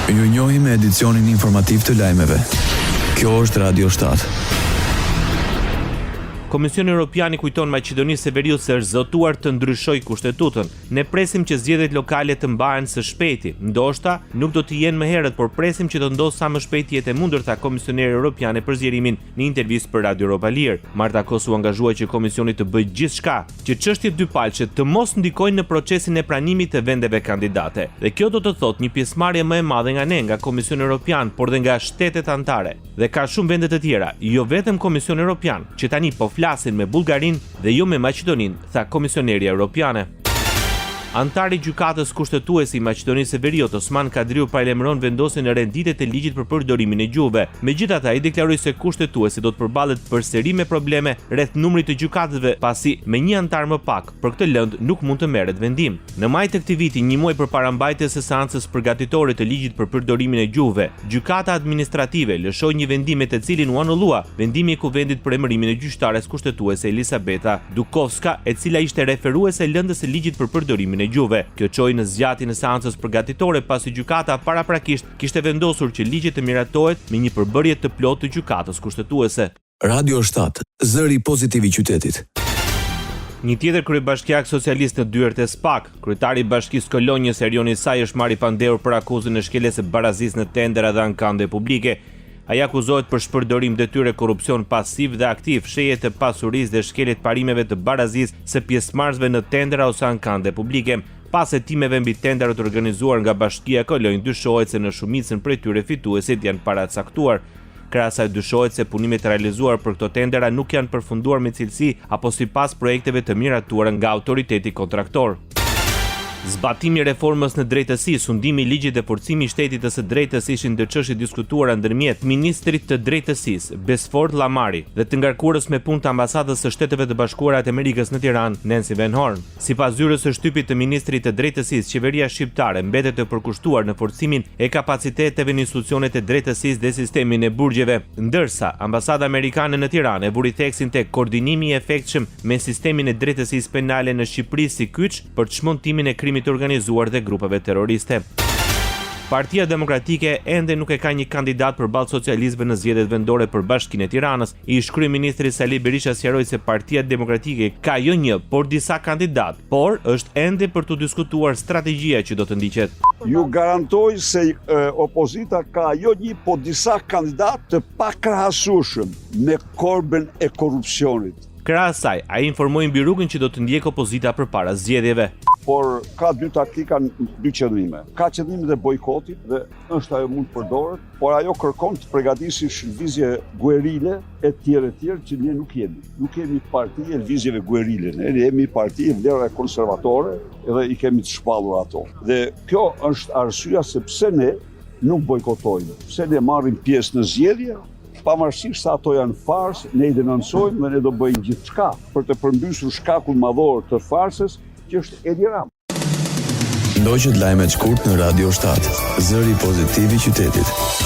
Ju njohim me edicionin informativ të lajmeve. Kjo është Radio 7. Komisioni Evropian I kujton Maqedonisë së Veriut se është zotuar të ndryshojë kushtetutën. Ne presim që zgjedhjet lokale të mbahen së shpejti. Ndoshta nuk do të jenë më herët, por presim që të ndodhë sa më shpejt jetë e mundur, tha komisioneri Evropiane për zgjerimin në intervistë për Radio Europa Lir. Marta Kos u angazhua që komisioni të bëjë gjithçka që çështjet dypalçe të mos ndikojnë në procesin e pranimit të vendeve kandidate. Dhe kjo do të thotë një pjesëmarrje më e madhe nga ne, nga Komisioni Evropian, por dhe nga shtetet anëtare. Dhe ka shumë vende të tjera, jo vetëm Komisioni Evropian, që tani po flasin me Bullgarin dhe jo me Maqedoninë, tha komisioneria Evropiane. Antari gjykatës kushtetuesi I Maqedonisë së Veriut, Osman Kadriu, paralajmëron vendosjen e renditjet e ligjit për përdorimin e gjuhëve. Megjithatë, ai deklaroi se kushtetuesi do të përballet përsëri me probleme rreth numrit të gjykatëve, pasi me një antar më pak për këtë lëndë nuk mund të merret vendim. Në maj të këtij viti, një muaj përpara mbajtjes së seancës përgatitore të ligjit për përdorimin e gjuhëve, gjykata administrative lëshoi një vendim me të cilin u anullua vendimi I kuvendit për emërimin e gjyqtares kushtetuese Elisabeta Dukovska, e cila ishte referuese lëndës së ligjit për përdorimin e gjuhëve. Kjo çoi në zgjatjen e seancës përgatitore, pasi gjykata paraprakisht kishte vendosur që ligji të miratohet me një përbërje të plotë të gjykatës kushtetuese. Radio 7, zëri pozitiv I qytetit. Një tjetër kryebashkiak socialist në dyert e SPAK, kryetari I Bashkisë Kolonjës Erioni Saj, është marrë I pandehur për akuzën e shkeljes së barazisë në tendera dhe ankande publike. Ai akuzohet për shpërdorim detyre, korrupsion pasiv dhe aktiv, shehje të pasurisë dhe shkelje të parimeve të barazisë së pjesëmarrësve në tendera ose ankande publike. Pas hetimeve mbi tenderat organizuar nga Bashkia Kolonjë, dyshohet se në shumicën prej tyre fituesit janë paracaktuar. Krahas asaj dyshohet se punimet realizuar për këto tendera nuk janë përfunduar me cilësi apo sipas projekteve të miratuara nga autoriteti kontraktor. Zbatimi I reformës në drejtësi, sundimi I ligjit dhe forcimi I shtetit të së drejtës ishin ndër çështjet diskutuara ndërmjet ministrit të drejtësisë, Besford Lamari, dhe të ngarkuarës me punë të ambasadës së Shteteve të Bashkuara të Amerikës në Tiranë, Nancy Van Horn. Sipas zyrës së shtypit të ministrit të drejtësisë, qeveria shqiptare mbetet të përkushtuar në forcimin e kapaciteteve në institucionet e drejtësisë dhe sistemin e burgjeve, ndërsa ambasada amerikane në Tiranë e vuri theksin tek koordinimi I efektshëm me sistemin e drejtësisë penale në Shqipëri si kyç për çmontimin e të organizuar dhe grupeve terroriste. Partia Demokratike ende nuk e ka një kandidat përballë socialistëve në zgjedhjet vendore për Bashkinë e Tiranës. Ish kryeministri Sali Berisha sqaroi se Partia Demokratike ka jo një, por disa kandidat, por është ende për të diskutuar strategjia që do të ndiqet. Ju garantoj se opozita ka jo një, po disa kandidat të pakrahasueshëm me korbën e korrupsionit. Krahas asaj, ai informoi mbi rrugën që do të ndjekë opozita përpara zgjedhjeve. Por ka dy taktika, dy qëllime. Ka qëllimin e bojkotit dhe është ajo mund të përdoret, por ajo kërkon të përgatisish lëvizje guerile e tjerë që ne nuk jemi. Nuk jemi parti e lëvizjeve guerile, ne jemi parti e vlerave konservatore edhe I kemi të shpallur ato. Dhe kjo është arsyeja se pse ne nuk bojkotojmë, pse ne marrim pjesë në zgjedhje. Pavarësisht se ato janë farsë, ne I denoncojmë dhe ne do bëjmë gjithçka për të përmbysur shkakun madhor të farsës, që është Edi Rama. Ndoqët lajmet shkurt në Radio 7, zëri pozitiv I qytetit.